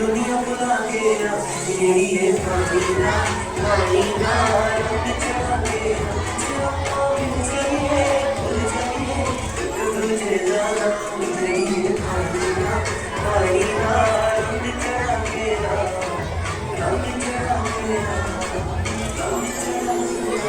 दुनिया बुला के ये पानी ना रंग चढ़ा के भूल जाइए तुझे जाना मुझे ये पानी ना रंग चढ़ा के रंग चढ़ा के रंग चढ़ा के